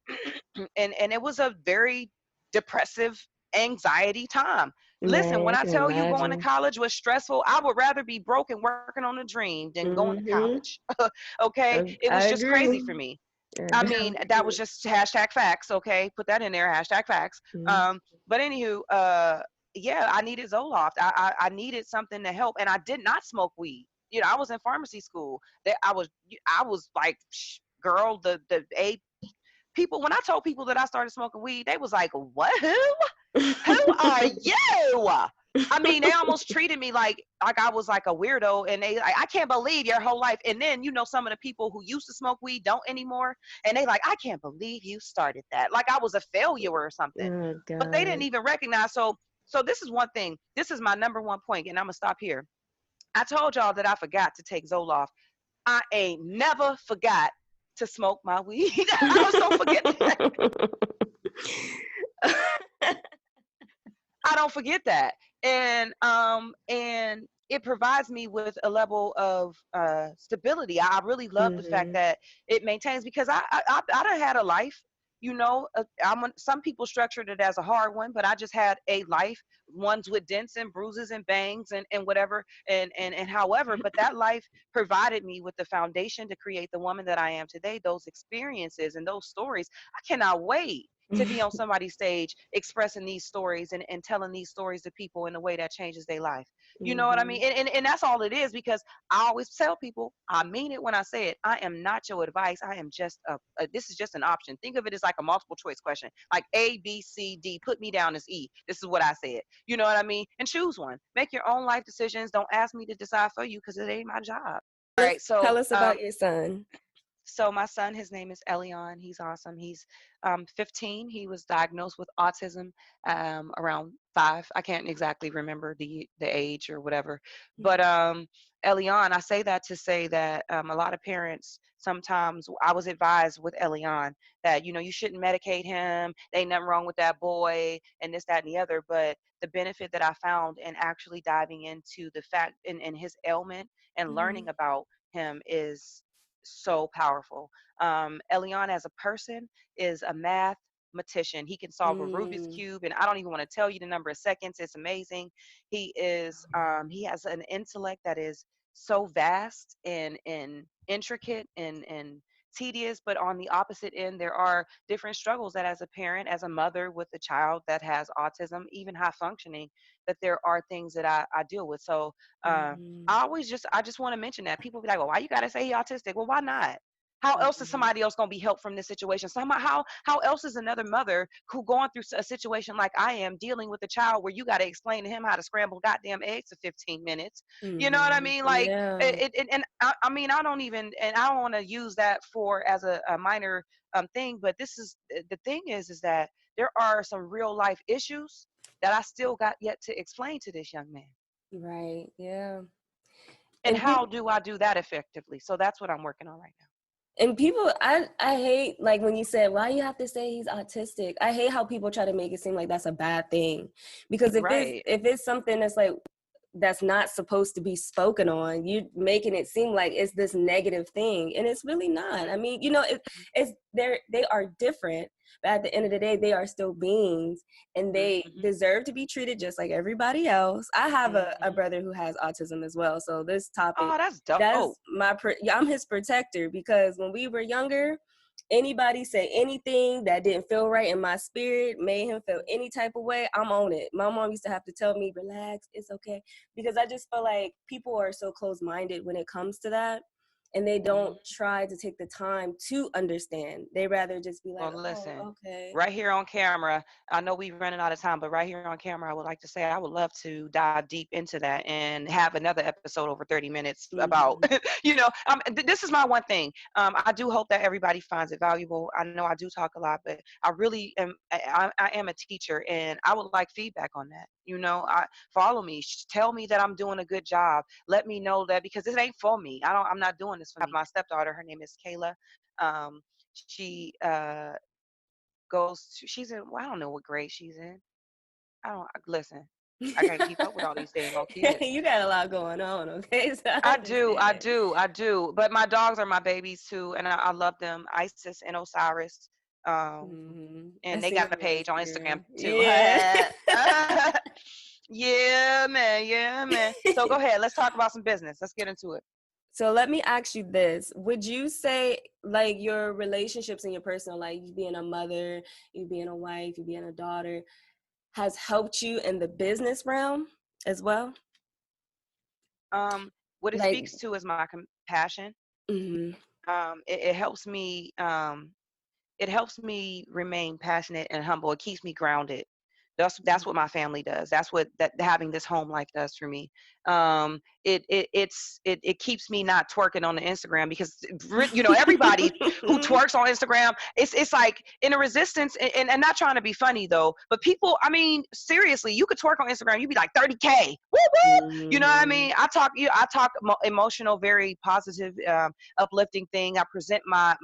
and it was a very depressive, anxiety time. Listen, Right, when I I can tell you going to imagine. college was stressful, I would rather be broke and working on a dream than going to Mhm. college. Okay, it I was just crazy agree. for me. I I mean, definitely that was agree. just hashtag facts. Okay, put that in there. Hashtag facts. Mhm. But anywho, yeah, I needed Zoloft. I needed something to help, and I did not smoke weed. I was in pharmacy school. That I was like, girl, the a people. When I told people that I started smoking weed, they was like, what? Who are you? I mean, they almost treated me like I was like a weirdo, and they like, I can't believe your whole life. And then some of the people who used to smoke weed don't anymore, and they like, I can't believe you started that. Like I was a failure or something. Oh But they didn't God. even recognize. So this is one thing. This is my number one point, and I'm gonna stop here. I told y'all that I forgot to take Zoloft. I ain't never forgot to smoke my weed. I just don't forget that. I don't forget that. And it provides me with a level of stability. I really love the fact Mhm. that it maintains, because I done had a life. Some people structured it as a hard one, but I just had a life, ones with dents and bruises and bangs and whatever, and however. But that life provided me with the foundation to create the woman that I am today. Those experiences and those stories, I cannot wait to be on somebody's stage expressing these stories and telling these stories to people in a way that changes their life. You know what I mean? Mhm. And that's all it is, because I always tell people, I mean it when I say it. I am not your advice. I am just this is just an option. Think of it as like a multiple choice question, like A, B, C, D. Put me down as E. This is what I said. You know what I mean? And choose one. Make your own life decisions. Don't ask me to decide for you, because it ain't my job. All right. Tell So us about your son. So my son, his name is Elion. He's awesome. He's 15. He was diagnosed with autism around 5. I can't exactly remember the age or whatever. But Elion, I say that to say that a lot of parents sometimes, I was advised with Elion that, you know, you shouldn't medicate him. There ain't nothing wrong with that boy and this, that, and the other. But the benefit that I found in actually diving into the fact in his ailment and learning Mhm. about him is so powerful. Elion as a person is a mathematician. He can solve a Rubik's Mm. cube, and I don't even want to tell you the number of seconds. It's amazing. He has an intellect that is so vast and intricate and tedious, but on the opposite end, there are different struggles that as a parent, as a mother with a child that has autism, even high functioning, that there are things that I deal with. So Mhm. I just want to mention that people be like, well, why you gotta say he autistic? Well, why not? How else is Mhm. somebody else gonna be helped from this situation? Somehow, how else is another mother who going through a situation like I am dealing with a child where you got to explain to him how to scramble goddamn eggs for 15 minutes? You know what I Mhm. mean? Like Yeah. and I mean I don't even, and I don't want to use that for as a minor thing, but this is the thing is that there are some real life issues that I still got yet to explain to this young man. Right. Yeah. And And how people do I do that effectively? So that's what I'm working on right now. I hate like when you said why you have to say he's autistic. I hate how people try to make it seem like that's a bad thing. Because Right. if it's something that's like that's not supposed to be spoken on, you making it seem like it's this negative thing, and it's really not. I mean, you know, it's they are different, but at the end of the day they are still beings, and they Mm-hmm. deserve to be treated just like everybody else. I have a Mm-hmm. brother who has autism as well, so this topic, Oh, that's dope. that's yeah, I'm his protector, because when we were younger, anybody say anything that didn't feel right in my spirit, made him feel any type of way, I'm on it. My mom used to have to tell me, relax, it's okay, because I just feel like people are so close-minded when it comes to that, and they don't Mm-hmm. try to take the time to understand. They rather just be like, Well, oh, listen, okay. right here on camera, I know we're running out of time, but right here on camera, I would like to say I would love to dive deep into that and have another episode over 30 minutes about, Mm-hmm. this is my one thing. I do hope that everybody finds it valuable. I know I do talk a lot, but I really am, I am a teacher and I would like feedback on that. Follow me, tell me that I'm doing a good job. Let me know that, because it ain't for me. I'm not doing this for me. I have my stepdaughter, her name is Kayla. Um, she she's in, well, I don't know what grade she's in. Listen, I can't keep up with all these dang old kids. You got a lot going on, okay? So I I do, I understand. do, I do. But my dogs are my babies too, and I love them. Isis and Osiris. Mm-hmm. And I they see got them a on page on Instagram Instagram. too. Yeah. Yeah, man, yeah, man. So go ahead, let's talk about some business. Let's get into it. So let me ask you this. Would you say like your relationships in your personal life, you being a mother, you being a wife, you being a daughter, has helped you in the business realm as well? Um, what it Like, speaks to is my compassion. mm-hmm, It helps me. It helps me remain passionate and humble. It keeps me grounded. That's what my family does. That's what that having this home life does for me. It keeps me not twerking on the Instagram, because everybody who twerks on Instagram, it's like in a resistance, and not trying to be funny though, but people, I mean, seriously, you could twerk on Instagram, you'd be like 30K, woo woo. You know what I mm-hmm, mean? I talk emotional, very positive, uplifting thing. I present my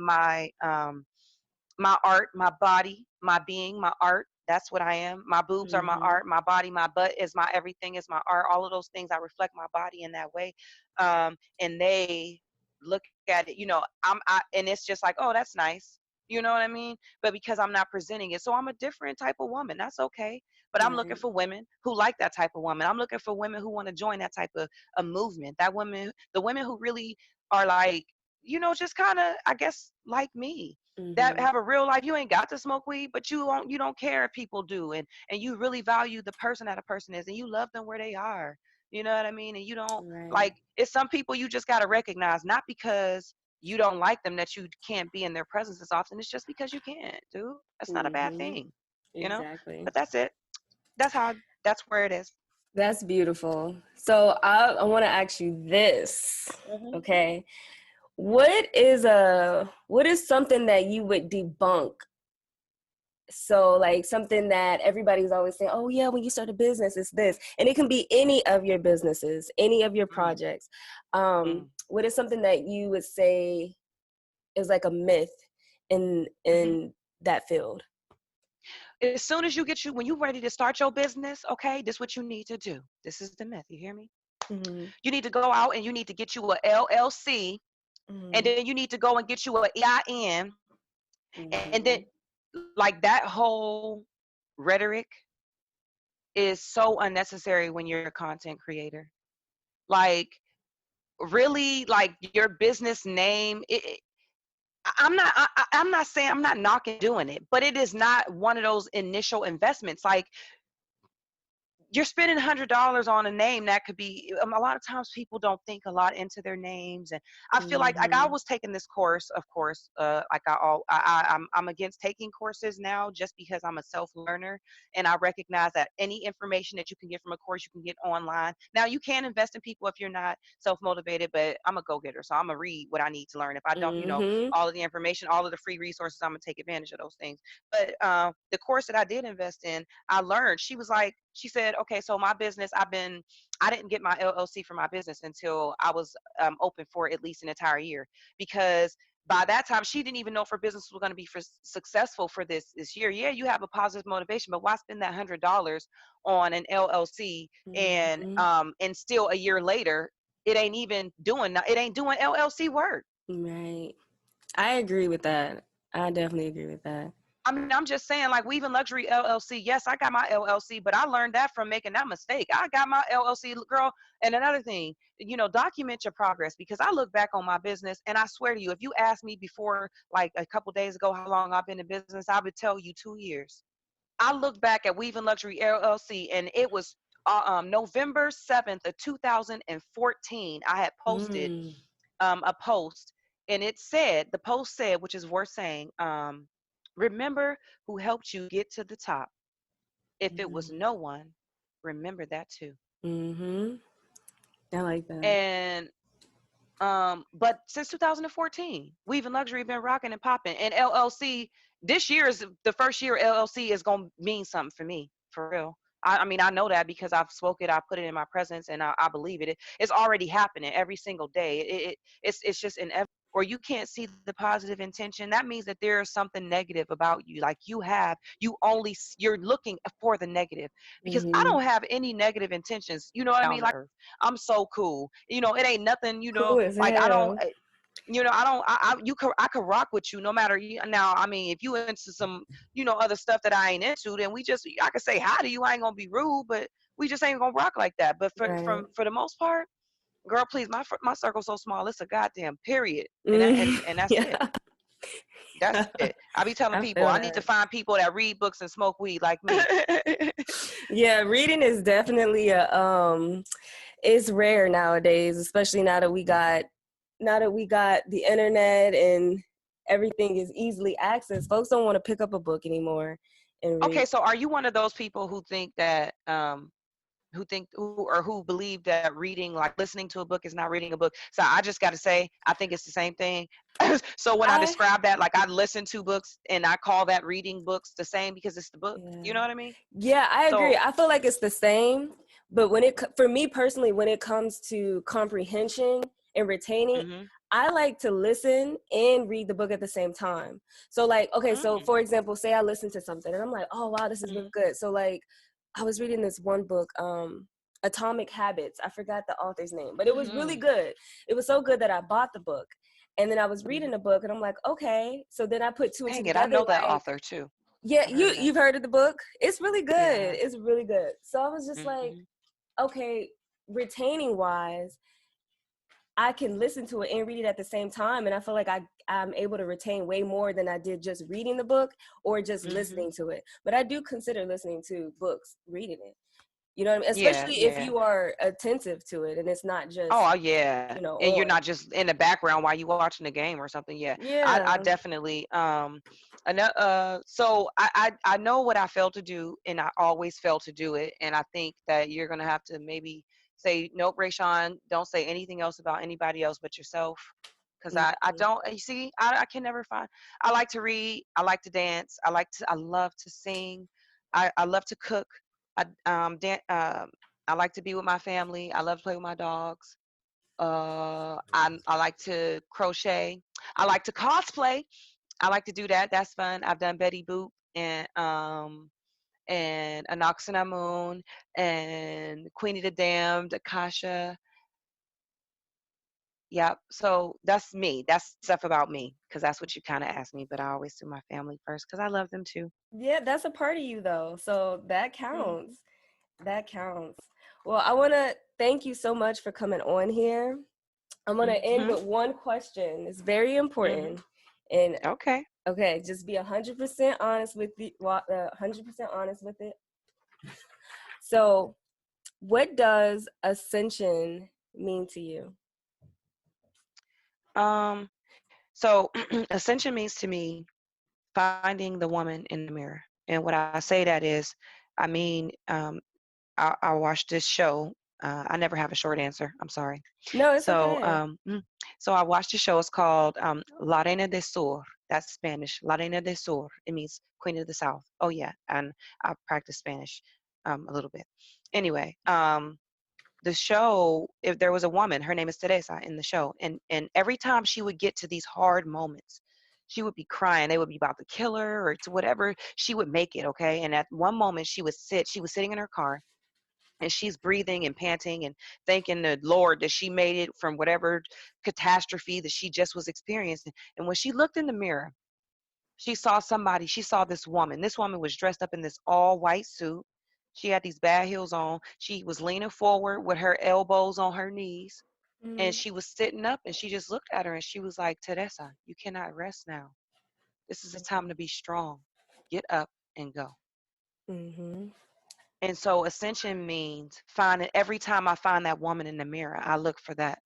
art, my body, my being, my art. That's what I am. My boobs are my mm-hmm, art. My body, my butt is my everything, is my art. All of those things, I reflect my body in that way. And they look at it, and it's just like, oh, that's nice. You know what I mean? But because I'm not presenting it, so I'm a different type of woman. That's okay. But I'm looking right, for women who like that type of woman. I'm looking for women who want to join that type of a movement. The women who really are like, just kind of, I guess, like me, that mm-hmm, have a real life. You ain't got to smoke weed, but you don't care if people do, and you really value the person that a person is, and you love them where they are. You know what I mean? And you don't, right, like, it's some people you just got to recognize, not because you don't like them that you can't be in their presence as often. It's just because you can't, dude. That's not a bad mm-hmm, thing, you know. exactly. But that's it. That's where it is. That's beautiful. So I want to ask you this, Mm-hmm. okay? what is something that you would debunk? So like something that everybody's always saying, oh yeah, when you start a business, it's this. And it can be any of your businesses, any of your Mm, projects. mm, What is something that you would say is like a myth in hmm. that field? As soon as when you're ready to start your business, okay, this is what you need to do. This is the myth. You hear me? Mm-hmm. You need to go out and you need to get you a LLC, and Mm-hmm. then you need to go and get you a EIN, and then Mm-hmm. like that whole rhetoric is so unnecessary when you're a content creator. Like really, like your business name. I'm not saying I'm not knocking doing it, but it is not one of those initial investments. Like you're spending $100 on a name that could be a lot of times people don't think a lot into their names. And I feel like I Mm-hmm. was taking this course, of course, like I'm against taking courses now just because I'm a self learner, and I recognize that any information that you can get from a course you can get online. Now you can invest in people if you're not self motivated, but I'm a go getter, so I'm gonna read what I need to learn. If I don't, Mm-hmm. all of the information, all of the free resources, I'm gonna take advantage of those things. But the course that I did invest in, I learned. She said, okay, so my business, I didn't get my LLC for my business until I was open for at least an entire year, because by that time she didn't even know if her business was going to be successful for this year. Yeah, you have a positive motivation, but why spend that $100 on an LLC, Mm-hmm. and still a year later it ain't doing LLC work. Right. I agree with that. I definitely agree with that. I mean, I'm just saying, like Weaving Luxury LLC. Yes, I got my LLC, but I learned that from making that mistake. I got my LLC, girl. And another thing, document your progress, because I look back on my business and I swear to you, if you asked me before, like a couple days ago, how long I've been in business, I would tell you 2 years. I look back at Weaving Luxury LLC, and it was November 7th of 2014. I had posted Mm. a post, and the post said, which is worth saying, remember who helped you get to the top. If it was no one, remember that too. Mm-hmm. I like that. And but since 2014, Weave and Luxury been rocking and popping. And LLC, this year is the first year LLC is gonna mean something for me, for real. I mean, I know that because I've spoke it, I put it in my presence, and I believe it. It's already happening every single day. It's just inevitable. Or you can't see the positive intention. That means that there is something negative about you. Like you're looking for the negative, because I Mm-hmm. don't have any negative intentions. You know what I mean? Like I'm so cool. It ain't nothing. Cool as Like I don't. hell. I don't. I could rock with you no matter. Now, I mean, if you into some, other stuff that I ain't into, then I could say hi to you. I ain't gonna be rude, but we just ain't gonna rock like that. But Right. for the most part, girl, please, my circle's so small. It's a goddamn period, and Mm. that's it. Yeah. That's it. I be telling I people feel I need to that. find people that read books and smoke weed like me. Yeah, reading is definitely it's rare nowadays, especially now that we got the internet and everything is easily accessed. Folks don't want to pick up a book anymore and read. Okay, so are you one of those people who think that who believe that reading, like listening to a book, is not reading a book? So I just got to say, I think it's the same thing. So when I I describe that, like I listen to books and I call that reading books the same, because it's the book. Yeah. You know what I mean? Yeah, I agree. So I feel like it's the same, but for me personally, when it comes to comprehension and retaining, mhm. I like to listen and read the book at the same time. So like, okay, so Mm, for example, say I listen to something and I'm like, oh wow, this is really mhm. good. So like, I was reading this one book, Atomic Habits. I forgot the author's name, but it was really Mhm. good. It was so good that I bought the book. And then I was reading Mhm. the book and I'm like, okay. So then I put two and two Dang it, I together, know that like, author too. yeah, I've heard of that. you've heard of the book. It's really good. Yeah. It's really good. So I was just like, Mhm. okay, retaining wise, I can listen to it and read it at the same time, and I feel like I'm able to retain way more than I did just reading the book or just Mhm. listening to it. But I do consider listening to books, reading it. You know what I mean? Yeah, Especially if yeah. you are attentive to it and it's not just, Oh, yeah. And you're on. not just in the background while you watching the game or something. Yeah. I Yeah. definitely so I know what I failed to do, and I always fail to do it. And I think that you're gonna have to maybe say, nope, Rayshawn, don't say anything else about anybody else but yourself. because I Mhm. don't, you see, I can never find. I like to read, I like to dance, I love to sing, I love to cook, I like to be with my family, I love to play with my dogs. I like to crochet, I like to cosplay, I like to do that. That's fun. I've done Betty Boop and Anoxina Moon and Queenie the Damned, Akasha. Yep. So that's me. That's stuff about me because that's what you kind of asked me. But I always do my family first because I love them too. Yeah, that's a part of you though. So that Hmm. counts. That counts. Well, I want to thank you so much for coming on here. I'm going to end Hmm. with one question. It's very Hmm. important. And Okay. okay, just be 100% honest with the 100% honest with it. So, what does ascension mean to you? So ascension means to me finding the woman in the mirror. And what I say that is, I mean, I watched this show. I never have a short answer. I'm sorry. No, it's So, okay. so I watched the show. It's called La Reina del Sur. That's Spanish. La Reina del Sur. It means Queen of the South. Oh yeah, and I practice Spanish a little bit. Anyway, the show, if there was a woman, her name is Teresa in the show, and every time she would get to these hard moments, she would be crying. They would be about to kill her or to whatever. She would make it, okay. And at one moment, she would sit. She was sitting in her car, and she's breathing and panting and thanking the Lord that she made it from whatever catastrophe that she just was experiencing. And when she looked in the mirror, she saw somebody. She saw this woman. This woman was dressed up in this all white suit. She had these bad heels on. She was leaning forward with her elbows on her knees, and Mm-hmm. she was sitting up, and she just looked at her and she was like, Teresa, you cannot rest now. This is a time to be strong. Get up and go. Mm-hmm. And so ascension means finding, every time I find that woman in the mirror, I look for that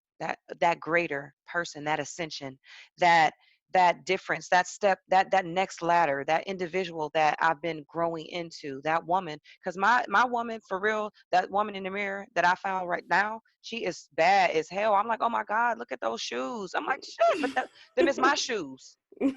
greater person, that ascension, that that difference, that step, that next ladder, that individual that I've been growing into, that woman. Because my woman, for real, that woman in the mirror that I found right now, she is bad as hell. I'm like, oh my God, look at those shoes. I'm like, shit, but them is my shoes. You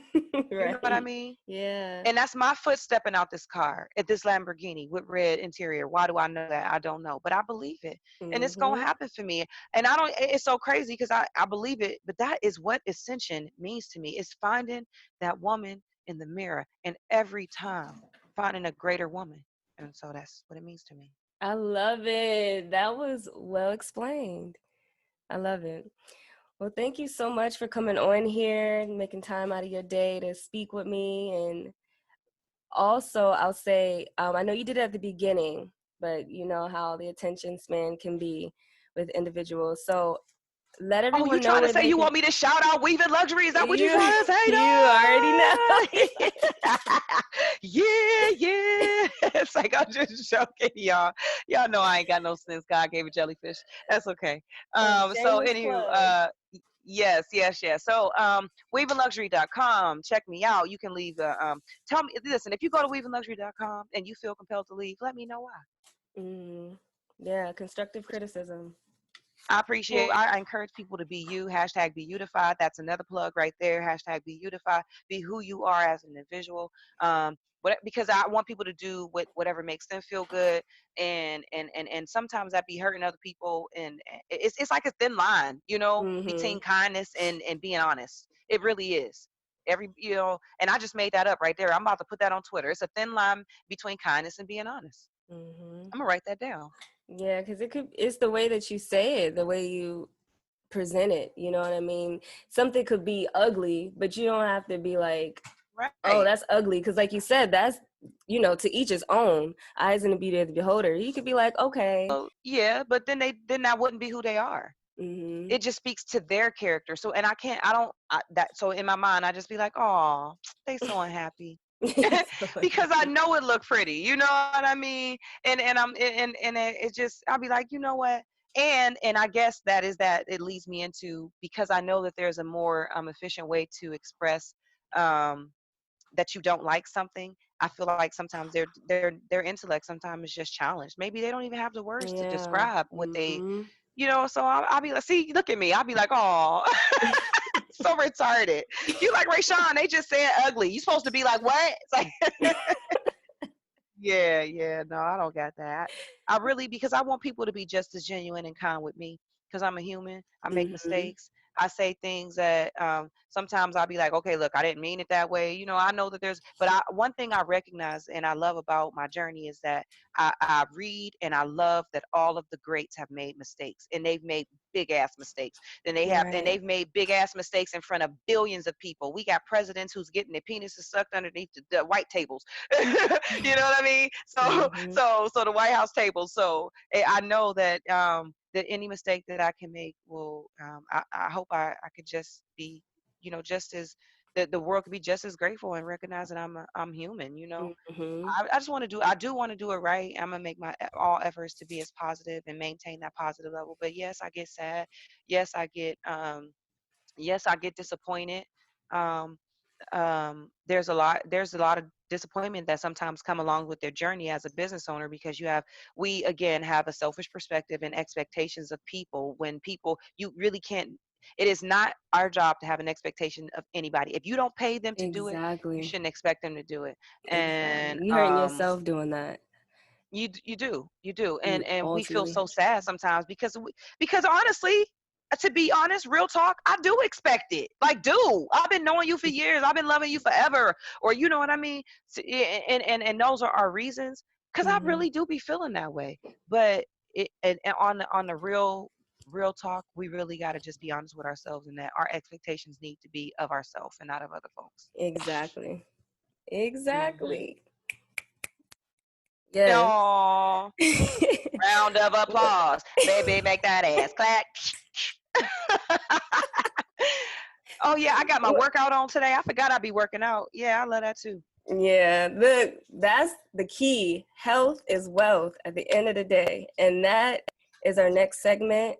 know what I Right. mean? Yeah. And that's my foot stepping out this car at this Lamborghini with red interior. Why do I know that? I don't know, but I believe it. And it's going to Mm-hmm. happen for me. And I don't, it's so crazy because I believe it, but that is what ascension means to me. It's finding that woman in the mirror and every time finding a greater woman. And so that's what it means to me. I love it. That was well explained. I love it. Well, thank you so much for coming on here and making time out of your day to speak with me. And also, I'll say, I know you did it at the beginning, but you know how the attention span can be with individuals. So let Oh, you everyone know trying to where say they you can. want me to shout out Weaving Luxury? Is that what you You, trying to say? you already know. No. Yeah, yeah. It's like I'm just joking, y'all. Y'all know I ain't got no sense. God gave a jellyfish. That's okay. So Shameless anywho, plug. yes, yes, yes. So weavingluxury.com. Check me out. You can leave tell me, listen, if you go to weavingluxury.com and you feel compelled to leave, let me know why. Mm, yeah, constructive criticism. I appreciate. I encourage people to be you. Hashtag be unified. That's another plug right there. Hashtag be unified. Be who you are as an individual. Because I want people to do whatever makes them feel good, and sometimes that be hurting other people, and it's like a thin line, Mm-hmm. between kindness and being honest. It really is. And I just made that up right there. I'm about to put that on Twitter. It's a thin line between kindness and being honest. Mm-hmm. I'm gonna write that down. Yeah, because it's the way that you say it, the way you present it. You know what I mean? Something could be ugly, but you don't have to be like, oh, Right. that's ugly. Because, like you said, that's, to each his own. Eyes in the beauty of the beholder. You could be like, okay. Well, yeah, but then that wouldn't be who they are. Mm-hmm. It just speaks to their character. So, and I can't, I don't, that, so in my mind, I just be like, oh, they so unhappy. So Because I happy. know it look pretty, you know what I mean? And it just, I'll be like, you know what? And I guess that it leads me into, because I know that there's a more efficient way to express um, that you don't like something. I feel like sometimes their intellect sometimes is just challenged. Maybe they don't even have the words to Yeah. describe what they, Mm-hmm. So I'll be like, see, look at me. I'll be like, oh, So retarded. You like Rayshawn, they just said ugly. You supposed to be like, what? It's like yeah, no, I don't got that. I really, because I want people to be just as genuine and kind with me, because I'm a human. I make Mm-hmm. mistakes. I say things that sometimes I'll be like, okay, look, I didn't mean it that way. I know that one thing I recognize and I love about my journey is that I read and I love that all of the greats have made mistakes, and they've made big ass mistakes. And Right. they've made big ass mistakes in front of billions of people. We got presidents who's getting their penises sucked underneath the white tables. You know what I mean? So Mm-hmm. so the White House table. So I know that that any mistake that I can make will I hope I could just be, just as that the world could be just as grateful and recognize that I'm human. Mm-hmm. I just want to I do want to do it right. I'm gonna make my all efforts to be as positive and maintain that positive level. But yes, I get sad. Yes, I get disappointed. Um, there's a lot of disappointment that sometimes come along with their journey as a business owner, because we again have a selfish perspective and expectations of people. When people, you really can't, it is not our job to have an expectation of anybody. If you don't pay them to do it, you Exactly. shouldn't expect them to do it. Exactly. And You hurting yourself doing that. you do, You and we feel ultimately. so sad sometimes because honestly, to be honest, real talk, I do expect it. Like, dude, I've been knowing you for years. I've been loving you forever, or you know what I mean. And those are our reasons, because I Mm-hmm. really do be feeling that way. But and on the real talk, we really got to just be honest with ourselves, and that our expectations need to be of ourselves and not of other folks. Exactly. Hmm. Exactly. Yes. Oh, round of applause, baby, make that ass clap. Oh yeah, I got my What- workout on today. I forgot I'd be working out. Yeah, I love that too. Yeah, that's the key. Health is wealth at the end of the day. And that is our next segment.